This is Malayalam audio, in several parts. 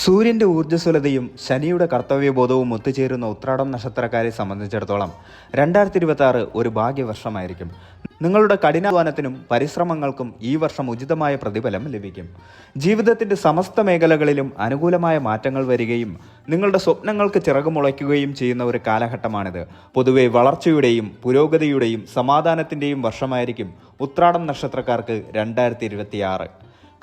സൂര്യന്റെ ഊർജ്ജസ്വലതയും ശനിയുടെ കർത്തവ്യബോധവും ഒത്തുചേരുന്ന ഉത്രാടം നക്ഷത്രക്കാരെ സംബന്ധിച്ചിടത്തോളം 2026 ഒരു ഭാഗ്യവർഷമായിരിക്കും. നിങ്ങളുടെ കഠിനാധ്വാനത്തിനും പരിശ്രമങ്ങൾക്കും ഈ വർഷം ഉചിതമായ പ്രതിഫലം ലഭിക്കും. ജീവിതത്തിന്റെ സമസ്ത മേഖലകളിലും അനുകൂലമായ മാറ്റങ്ങൾ വരികയും നിങ്ങളുടെ സ്വപ്നങ്ങൾക്ക് ചിറകുമുളയ്ക്കുകയും ചെയ്യുന്ന ഒരു കാലഘട്ടമാണിത്. പൊതുവെ വളർച്ചയുടെയും പുരോഗതിയുടെയും സമാധാനത്തിന്റെയും വർഷമായിരിക്കും ഉത്രാടം നക്ഷത്രക്കാർക്ക് 2026.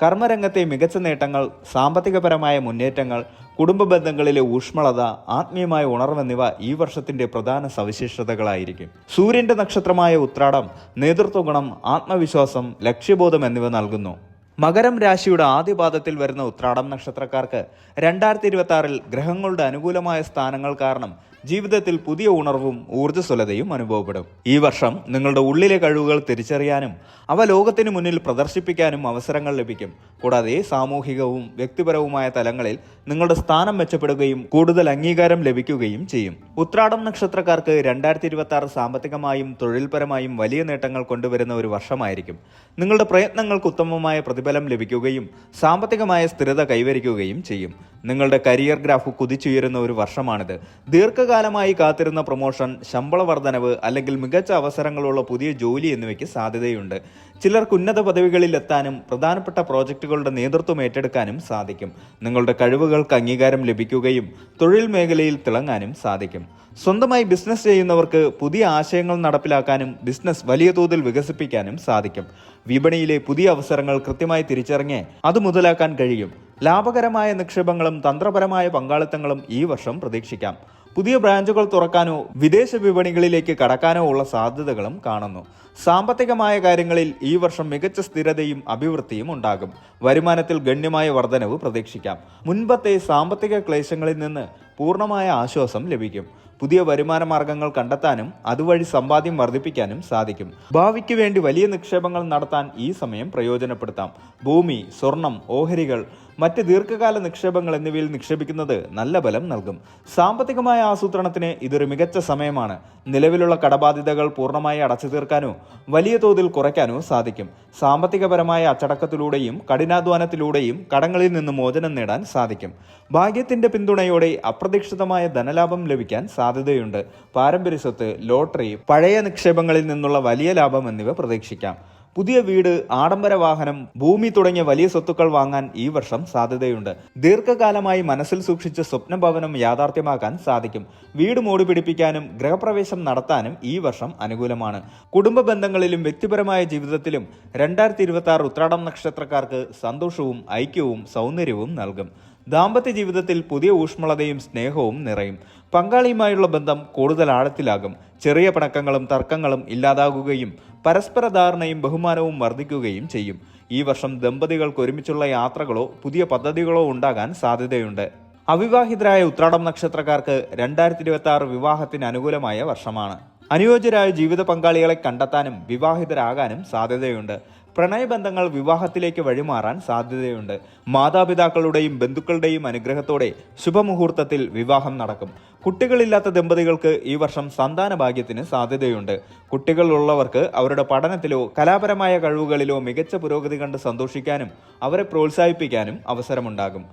കർമ്മരംഗത്തെ മികച്ച നേട്ടങ്ങൾ, സാമ്പത്തികപരമായ മുന്നേറ്റങ്ങൾ, കുടുംബ ബന്ധങ്ങളിലെ ഊഷ്മളത, ആത്മീയമായ ഉണർവെന്നിവ ഈ വർഷത്തിന്റെ പ്രധാന സവിശേഷതകളായിരിക്കും. സൂര്യന്റെ നക്ഷത്രമായ ഉത്രാടം നേതൃത്വഗുണം, ആത്മവിശ്വാസം, ലക്ഷ്യബോധം എന്നിവ നൽകുന്നു. മകരം രാശിയുടെ ആദ്യപാദത്തിൽ വരുന്ന ഉത്രാടം നക്ഷത്രക്കാർക്ക് 2026 ഗ്രഹങ്ങളുടെ അനുകൂലമായ സ്ഥാനങ്ങൾ കാരണം ജീവിതത്തിൽ പുതിയ ഉണർവും ഊർജ്ജസ്വലതയും അനുഭവപ്പെടും. ഈ വർഷം നിങ്ങളുടെ ഉള്ളിലെ കഴിവുകൾ തിരിച്ചറിയാനും അവ ലോകത്തിന് മുന്നിൽ പ്രദർശിപ്പിക്കാനും അവസരങ്ങൾ ലഭിക്കും. കൂടാതെ സാമൂഹികവും വ്യക്തിപരവുമായ തലങ്ങളിൽ നിങ്ങളുടെ സ്ഥാനം മെച്ചപ്പെടുകയും കൂടുതൽ അംഗീകാരം ലഭിക്കുകയും ചെയ്യും. ഉത്രാടം നക്ഷത്രക്കാർക്ക് 2026 സാമ്പത്തികമായും തൊഴിൽപരമായും വലിയ നേട്ടങ്ങൾ കൊണ്ടുവരുന്ന ഒരു വർഷമായിരിക്കും. നിങ്ങളുടെ പ്രയത്നങ്ങൾക്ക് ഉത്തമമായ പ്രതിഫലം ലഭിക്കുകയും സാമ്പത്തികമായ സ്ഥിരത കൈവരിക്കുകയും ചെയ്യും. നിങ്ങളുടെ കരിയർ ഗ്രാഫ് കുതിച്ചുയരുന്ന ഒരു വർഷമാണിത്. ദീർഘകാലമായി കാത്തിരുന്ന പ്രൊമോഷൻ, ശമ്പള വർധനവ് അല്ലെങ്കിൽ മികച്ച അവസരങ്ങളുള്ള പുതിയ ജോലി എന്നിവയ്ക്ക് സാധ്യതയുണ്ട്. ചിലർക്ക് ഉന്നത പദവികളിൽ എത്താനും പ്രധാനപ്പെട്ട പ്രോജക്റ്റുകളുടെ നേതൃത്വം ഏറ്റെടുക്കാനും സാധിക്കും. നിങ്ങളുടെ കഴിവുകൾക്ക് അംഗീകാരം ലഭിക്കുകയും തൊഴിൽ മേഖലയിൽ തിളങ്ങാനും സാധിക്കും. സ്വന്തമായി ബിസിനസ് ചെയ്യുന്നവർക്ക് പുതിയ ആശയങ്ങൾ നടപ്പിലാക്കാനും ബിസിനസ് വലിയ തോതിൽ വികസിപ്പിക്കാനും സാധിക്കും. വിപണിയിലെ പുതിയ അവസരങ്ങൾ കൃത്യമായി തിരിച്ചറിഞ്ഞ് അത് മുതലാക്കാൻ കഴിയും. ലാഭകരമായ നിക്ഷേപങ്ങളും തന്ത്രപരമായ പങ്കാളിത്തങ്ങളും ഈ വർഷം പ്രതീക്ഷിക്കാം. പുതിയ ബ്രാഞ്ചുകൾ തുറക്കാനോ വിദേശ വിപണികളിലേക്ക് കടക്കാനോ ഉള്ള സാധ്യതകളും കാണുന്നു. സാമ്പത്തികമായ കാര്യങ്ങളിൽ ഈ വർഷം മികച്ച സ്ഥിരതയും അഭിവൃദ്ധിയും ഉണ്ടാകും. വരുമാനത്തിൽ ഗണ്യമായ വർധനവ് പ്രതീക്ഷിക്കാം. മുൻപത്തെ സാമ്പത്തിക ക്ലേശങ്ങളിൽ നിന്ന് പൂർണ്ണമായ ആശ്വാസം ലഭിക്കും. പുതിയ വരുമാന മാർഗങ്ങൾ കണ്ടെത്താനും അതുവഴി സമ്പാദ്യം വർദ്ധിപ്പിക്കാനും സാധിക്കും. ഭാവിക്ക് വേണ്ടി വലിയ നിക്ഷേപങ്ങൾ നടത്താൻ ഈ സമയം പ്രയോജനപ്പെടുത്താം. ഭൂമി, സ്വർണം, ഓഹരികൾ, മറ്റ് ദീർഘകാല നിക്ഷേപങ്ങൾ എന്നിവയിൽ നിക്ഷേപിക്കുന്നത് നല്ല ഫലം നൽകും. സാമ്പത്തികമായ ആസൂത്രണത്തിന് ഇതൊരു മികച്ച സമയമാണ്. നിലവിലുള്ള കടബാധ്യതകൾ പൂർണ്ണമായി അടച്ചു തീർക്കാനോ വലിയ തോതിൽ കുറയ്ക്കാനോ സാധിക്കും. സാമ്പത്തികപരമായ അച്ചടക്കത്തിലൂടെയും കഠിനാധ്വാനത്തിലൂടെയും കടങ്ങളിൽ നിന്ന് മോചനം നേടാൻ സാധിക്കും. ഭാഗ്യത്തിന്റെ പിന്തുണയോടെ അപ്രതീക്ഷിതമായ ധനലാഭം ലഭിക്കാൻ സാധ്യതയുണ്ട്. പാരമ്പര്യ സ്വത്ത്, ലോട്ടറി, പഴയ നിക്ഷേപങ്ങളിൽ നിന്നുള്ള വലിയ ലാഭം എന്നിവ പ്രതീക്ഷിക്കാം. പുതിയ വീട്, ആഡംബര വാഹനം, ഭൂമി തുടങ്ങിയ വലിയ സ്വത്തുക്കൾ വാങ്ങാൻ ഈ വർഷം സാധ്യതയുണ്ട്. ദീർഘകാലമായി മനസ്സിൽ സൂക്ഷിച്ച സ്വപ്നഭവനം യാഥാർത്ഥ്യമാക്കാൻ സാധിക്കും. വീട് മോടി പിടിപ്പിക്കാനും ഗൃഹപ്രവേശം നടത്താനും ഈ വർഷം അനുകൂലമാണ്. കുടുംബ ബന്ധങ്ങളിലും വ്യക്തിപരമായ ജീവിതത്തിലും 2026 ഉത്രാടം നക്ഷത്രക്കാർക്ക് സന്തോഷവും ഐക്യവും സൗന്ദര്യവും നൽകും. ദാമ്പത്യ ജീവിതത്തിൽ പുതിയ ഊഷ്മളതയും സ്നേഹവും നിറയും. പങ്കാളിയുമായുള്ള ബന്ധം കൂടുതൽ ആഴത്തിലാകും. ചെറിയ പിണക്കങ്ങളും തർക്കങ്ങളും ഇല്ലാതാകുകയും പരസ്പര ധാരണയും ബഹുമാനവും വർദ്ധിക്കുകയും ചെയ്യും. ഈ വർഷം ദമ്പതികൾക്ക് ഒരുമിച്ചുള്ള യാത്രകളോ പുതിയ പദ്ധതികളോ ഉണ്ടാകാൻ സാധ്യതയുണ്ട്. അവിവാഹിതരായ ഉത്രാടം നക്ഷത്രക്കാർക്ക് 2026 വിവാഹത്തിന് അനുകൂലമായ വർഷമാണ്. അനുയോജ്യരായ ജീവിത പങ്കാളികളെ കണ്ടെത്താനും വിവാഹിതരാകാനും സാധ്യതയുണ്ട്. പ്രണയബന്ധങ്ങൾ വിവാഹത്തിലേക്ക് വഴിമാറാൻ സാധ്യതയുണ്ട്. മാതാപിതാക്കളുടെയും ബന്ധുക്കളുടെയും അനുഗ്രഹത്തോടെ ശുഭമുഹൂർത്തത്തിൽ വിവാഹം നടക്കും. കുട്ടികളില്ലാത്ത ദമ്പതികൾക്ക് ഈ വർഷം സന്താന ഭാഗ്യത്തിന് സാധ്യതയുണ്ട്. കുട്ടികളുള്ളവർക്ക് അവരുടെ പഠനത്തിലോ കലാപരമായ കഴിവുകളിലോ മികച്ച പുരോഗതി കണ്ട് സന്തോഷിക്കാനും അവരെ പ്രോത്സാഹിപ്പിക്കാനും അവസരമുണ്ടാകും.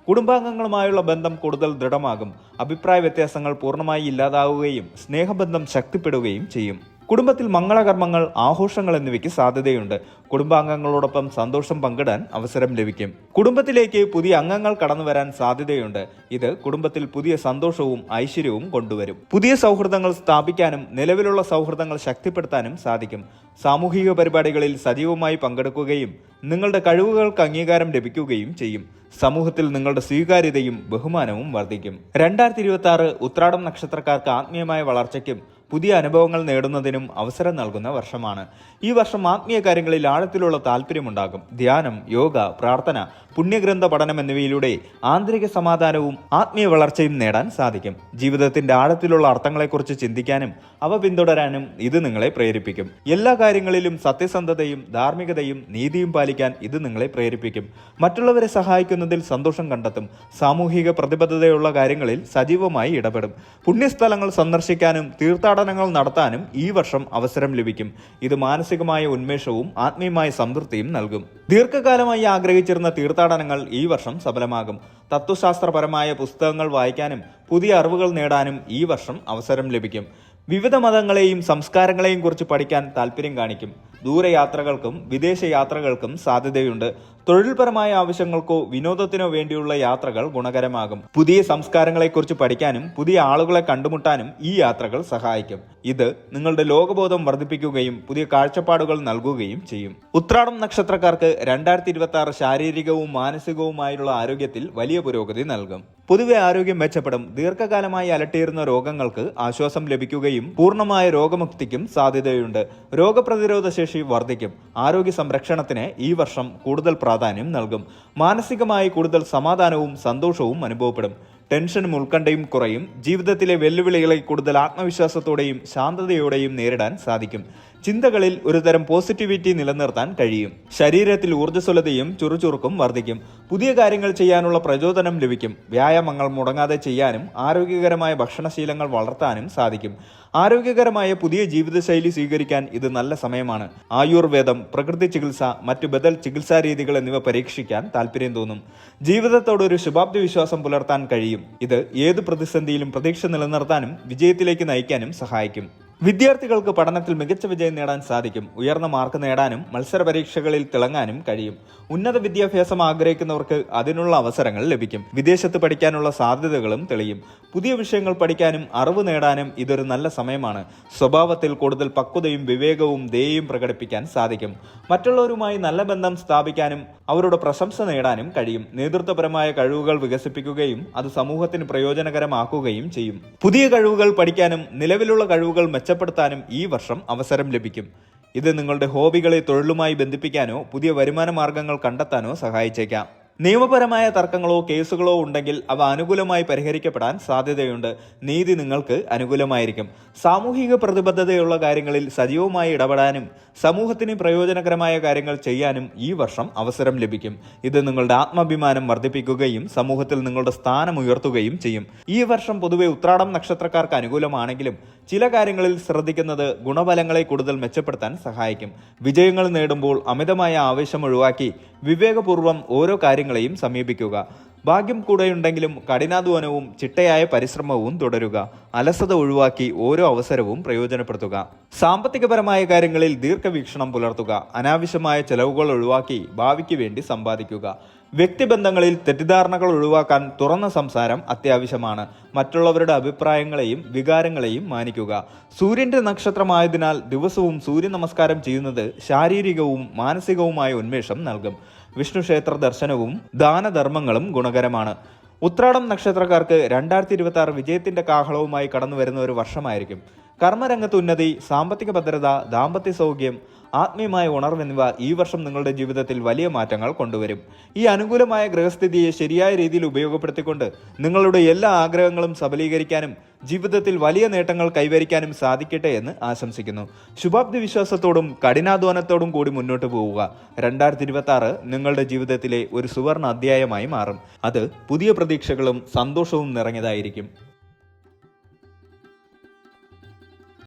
കുടുംബാംഗങ്ങളുമായുള്ള ബന്ധം കൂടുതൽ ദൃഢമാകും. അഭിപ്രായ വ്യത്യാസങ്ങൾ പൂർണ്ണമായി ഇല്ലാതാവുകയും സ്നേഹബന്ധം ശക്തിപ്പെടുകയും ചെയ്യും. കുടുംബത്തിൽ മംഗളകർമ്മങ്ങൾ, ആഘോഷങ്ങൾ എന്നിവയ്ക്ക് സാധ്യതയുണ്ട്. കുടുംബാംഗങ്ങളോടൊപ്പം സന്തോഷം പങ്കിടാൻ അവസരം ലഭിക്കും. കുടുംബത്തിലേക്ക് പുതിയ അംഗങ്ങൾ കടന്നു വരാൻ സാധ്യതയുണ്ട്. ഇത് കുടുംബത്തിൽ പുതിയ സന്തോഷവും ഐശ്വര്യവും കൊണ്ടുവരും. പുതിയ സൗഹൃദങ്ങൾ സ്ഥാപിക്കാനും നിലവിലുള്ള സൗഹൃദങ്ങൾ ശക്തിപ്പെടുത്താനും സാധിക്കും. സാമൂഹിക പരിപാടികളിൽ സജീവമായി പങ്കെടുക്കുകയും നിങ്ങളുടെ കഴിവുകൾക്ക് അംഗീകാരം ലഭിക്കുകയും ചെയ്യും. സമൂഹത്തിൽ നിങ്ങളുടെ സ്വീകാര്യതയും ബഹുമാനവും വർദ്ധിക്കും. 2026 ഉത്രാടം നക്ഷത്രക്കാർക്ക് ആത്മീയമായ വളർച്ചയ്ക്കും പുതിയ അനുഭവങ്ങൾ നേടുന്നതിനും അവസരം നൽകുന്ന വർഷമാണ്. ഈ വർഷം ആത്മീയ കാര്യങ്ങളിൽ ആഴത്തിലുള്ള താല്പര്യമുണ്ടാകും. ധ്യാനം, യോഗ, പ്രാർത്ഥന, പുണ്യഗ്രന്ഥ പഠനം എന്നിവയിലൂടെ ആന്തരിക സമാധാനവും ആത്മീയ വളർച്ചയും നേടാൻ സാധിക്കും. ജീവിതത്തിന്റെ ആഴത്തിലുള്ള അർത്ഥങ്ങളെക്കുറിച്ച് ചിന്തിക്കാനും അവ പിന്തുടരാനും ഇത് നിങ്ങളെ പ്രേരിപ്പിക്കും. എല്ലാ കാര്യങ്ങളിലും സത്യസന്ധതയും ധാർമ്മികതയും നീതിയും പാലിക്കാൻ ഇത് നിങ്ങളെ പ്രേരിപ്പിക്കും. മറ്റുള്ളവരെ സഹായിക്കുന്നതിൽ സന്തോഷം കണ്ടെത്തും. സാമൂഹിക പ്രതിബദ്ധതയുള്ള കാര്യങ്ങളിൽ സജീവമായി ഇടപെടും. പുണ്യസ്ഥലങ്ങൾ സന്ദർശിക്കാനും തീർത്ഥാടന തീർത്ഥാടനങ്ങൾ നടത്താനും ഈ വർഷം അവസരം ലഭിക്കും. ഇത് മാനസികമായ ഉന്മേഷവും ആത്മീയമായ സംതൃപ്തിയും നൽകും. ദീർഘകാലമായി ആഗ്രഹിച്ചിരുന്ന തീർത്ഥാടനങ്ങൾ ഈ വർഷം സഫലമാകും. തത്വശാസ്ത്രപരമായ പുസ്തകങ്ങൾ വായിക്കാനും പുതിയ അറിവുകൾ നേടാനും ഈ വർഷം അവസരം ലഭിക്കും. വിവിധ മതങ്ങളെയും സംസ്കാരങ്ങളെയും കുറിച്ച് പഠിക്കാൻ താല്പര്യം കാണിക്കും. ദൂരയാത്രകൾക്കും വിദേശ യാത്രകൾക്കും സാധ്യതയുണ്ട്. തൊഴിൽപരമായ ആവശ്യങ്ങൾക്കോ വിനോദത്തിനോ വേണ്ടിയുള്ള യാത്രകൾ ഗുണകരമാകും. പുതിയ സംസ്കാരങ്ങളെക്കുറിച്ച് പഠിക്കാനും പുതിയ ആളുകളെ കണ്ടുമുട്ടാനും ഈ യാത്രകൾ സഹായിക്കും. ഇത് നിങ്ങളുടെ ലോകബോധം വർദ്ധിപ്പിക്കുകയും പുതിയ കാഴ്ചപ്പാടുകൾ നൽകുകയും ചെയ്യും. ഉത്രാടം നക്ഷത്രക്കാർക്ക് 2026 ശാരീരികവും മാനസികവുമായുള്ള ആരോഗ്യത്തിൽ വലിയ പുരോഗതി നൽകും. പൊതുവെ ആരോഗ്യം മെച്ചപ്പെടും. ദീർഘകാലമായി അലട്ടിയിരുന്ന രോഗങ്ങൾക്ക് ആശ്വാസം ലഭിക്കുകയും പൂർണ്ണമായ രോഗമുക്തിക്കും സാധ്യതയുണ്ട്. രോഗപ്രതിരോധ ശേഷി വർദ്ധിക്കും. ആരോഗ്യ സംരക്ഷണത്തിന് ഈ വർഷം കൂടുതൽ പ്രാധാന്യം നൽകും. മാനസികമായി കൂടുതൽ സമാധാനവും സന്തോഷവും അനുഭവപ്പെടും. ടെൻഷനും ഉത്കണ്ഠയും കുറയും. ജീവിതത്തിലെ വെല്ലുവിളികളെ കൂടുതൽ ആത്മവിശ്വാസത്തോടെയും ശാന്തതയോടെയും നേരിടാൻ സാധിക്കും. ചിന്തകളിൽ ഒരുതരം പോസിറ്റിവിറ്റി നിലനിർത്താൻ കഴിയും. ശരീരത്തിൽ ഊർജ്ജസ്വലതയും ചുറുചുറുക്കും വർദ്ധിക്കും. പുതിയ കാര്യങ്ങൾ ചെയ്യാനുള്ള പ്രചോദനം ലഭിക്കും. വ്യായാമങ്ങൾ മുടങ്ങാതെ ചെയ്യാനും ആരോഗ്യകരമായ ഭക്ഷണശീലങ്ങൾ വളർത്താനും സാധിക്കും. ആരോഗ്യകരമായ പുതിയ ജീവിതശൈലി സ്വീകരിക്കാൻ ഇത് നല്ല സമയമാണ്. ആയുർവേദം, പ്രകൃതി ചികിത്സ, മറ്റു ബദൽ ചികിത്സാ രീതികൾ എന്നിവ പരീക്ഷിക്കാൻ താല്പര്യം തോന്നും. ജീവിതത്തോടൊരു ശുഭാപ്തി വിശ്വാസം പുലർത്താൻ കഴിയും. ഇത് ഏത് പ്രതിസന്ധിയിലും പ്രതീക്ഷ നിലനിർത്താനും വിജയത്തിലേക്ക് നയിക്കാനും സഹായിക്കും. വിദ്യാർത്ഥികൾക്ക് പഠനത്തിൽ മികച്ച വിജയം നേടാൻ സാധിക്കും. ഉയർന്ന മാർക്ക് നേടാനും മത്സര പരീക്ഷകളിൽ തിളങ്ങാനും കഴിയും. ഉന്നത വിദ്യാഭ്യാസം ആഗ്രഹിക്കുന്നവർക്ക് അതിനുള്ള അവസരങ്ങൾ ലഭിക്കും. വിദേശത്ത് പഠിക്കാനുള്ള സാധ്യതകളും തെളിയും. പുതിയ വിഷയങ്ങൾ പഠിക്കാനും അറിവ് നേടാനും ഇതൊരു നല്ല സമയമാണ്. സ്വഭാവത്തിൽ കൂടുതൽ പക്വതയും വിവേകവും ദയയും പ്രകടിപ്പിക്കാൻ സാധിക്കും. മറ്റുള്ളവരുമായി നല്ല ബന്ധം സ്ഥാപിക്കാനും അവരുടെ പ്രശംസ നേടാനും കഴിയും. നേതൃത്വപരമായ കഴിവുകൾ വികസിപ്പിക്കുകയും അത് സമൂഹത്തിന് പ്രയോജനകരമാക്കുകയും ചെയ്യും. പുതിയ കഴിവുകൾ പഠിക്കാനും നിലവിലുള്ള കഴിവുകൾ മെച്ചപ്പെടുത്താനും ഈ വർഷം അവസരം ലഭിക്കും. ഇത് നിങ്ങളുടെ ഹോബികളെ തൊഴിലുമായി ബന്ധിപ്പിക്കാനോ പുതിയ വരുമാന മാർഗങ്ങൾ കണ്ടെത്താനോ സഹായിച്ചേക്കാം. നിയമപരമായ തർക്കങ്ങളോ കേസുകളോ ഉണ്ടെങ്കിൽ അവ അനുകൂലമായി പരിഹരിക്കപ്പെടാൻ സാധ്യതയുണ്ട്. നീതി നിങ്ങൾക്ക് അനുകൂലമായിരിക്കും. സാമൂഹിക പ്രതിബദ്ധതയുള്ള കാര്യങ്ങളിൽ സജീവമായി ഇടപെടാനും സമൂഹത്തിന് പ്രയോജനകരമായ കാര്യങ്ങൾ ചെയ്യാനും ഈ വർഷം അവസരം ലഭിക്കും. ഇത് നിങ്ങളുടെ ആത്മാഭിമാനം വർദ്ധിപ്പിക്കുകയും സമൂഹത്തിൽ നിങ്ങളുടെ സ്ഥാനം ഉയർത്തുകയും ചെയ്യും. ഈ വർഷം പൊതുവെ ഉത്രാടം നക്ഷത്രക്കാർക്ക് അനുകൂലമാണെങ്കിലും ചില കാര്യങ്ങളിൽ ശ്രദ്ധിക്കുന്നത് ഗുണഫലങ്ങളെ കൂടുതൽ മെച്ചപ്പെടുത്താൻ സഹായിക്കും. വിജയങ്ങൾ നേടുമ്പോൾ അമിതമായ ആവേശം ഒഴിവാക്കി വിവേകപൂർവ്വം ഓരോ കാര്യങ്ങളെയും സമീപിക്കുക. ഭാഗ്യം കൂടെയുണ്ടെങ്കിലും കഠിനാധ്വാനവും ചിട്ടയായ പരിശ്രമവും തുടരുക. അലസത ഒഴിവാക്കി ഓരോ അവസരവും പ്രയോജനപ്പെടുത്തുക. സാമ്പത്തികപരമായ കാര്യങ്ങളിൽ ദീർഘവീക്ഷണം പുലർത്തുക. അനാവശ്യമായ ചെലവുകൾ ഒഴിവാക്കി ഭാവിക്ക് വേണ്ടി സമ്പാദിക്കുക. വ്യക്തിബന്ധങ്ങളിൽ തെറ്റിദ്ധാരണകൾ ഒഴിവാക്കാൻ തുറന്ന സംസാരം അത്യാവശ്യമാണ്. മറ്റുള്ളവരുടെ അഭിപ്രായങ്ങളെയും വികാരങ്ങളെയും മാനിക്കുക. സൂര്യന്റെ നക്ഷത്രമായതിനാൽ ദിവസവും സൂര്യ നമസ്കാരം ചെയ്യുന്നത് ശാരീരികവും മാനസികവുമായ ഉന്മേഷം നൽകും. വിഷ്ണു ക്ഷേത്ര ദർശനവും ദാനധർമ്മങ്ങളും ഗുണകരമാണ്. ഉത്രാടം നക്ഷത്രക്കാർക്ക് 2026 വിജയത്തിന്റെ കാഹളവുമായി കടന്നു വരുന്ന ഒരു വർഷമായിരിക്കും. കർമ്മരംഗത്ത് ഉന്നതി, സാമ്പത്തിക ഭദ്രത, ദാമ്പത്യ സൗഖ്യം, ആത്മീയമായ ഉണർവ് എന്നിവ ഈ വർഷം നിങ്ങളുടെ ജീവിതത്തിൽ വലിയ മാറ്റങ്ങൾ കൊണ്ടുവരും. ഈ അനുകൂലമായ ഗ്രഹസ്ഥിതിയെ ശരിയായ രീതിയിൽ ഉപയോഗപ്പെടുത്തിക്കൊണ്ട് നിങ്ങളുടെ എല്ലാ ആഗ്രഹങ്ങളും സബലീകരിക്കാനും ജീവിതത്തിൽ വലിയ നേട്ടങ്ങൾ കൈവരിക്കാനും സാധിക്കട്ടെ എന്ന് ആശംസിക്കുന്നു. ശുഭാപ്തി വിശ്വാസത്തോടും കഠിനാധ്വാനത്തോടും കൂടി മുന്നോട്ട് പോവുക. 2026 നിങ്ങളുടെ ജീവിതത്തിലെ ഒരു സുവർണ അധ്യായമായി മാറും. അത് പുതിയ പ്രതീക്ഷകളും സന്തോഷവും നിറഞ്ഞതായിരിക്കും.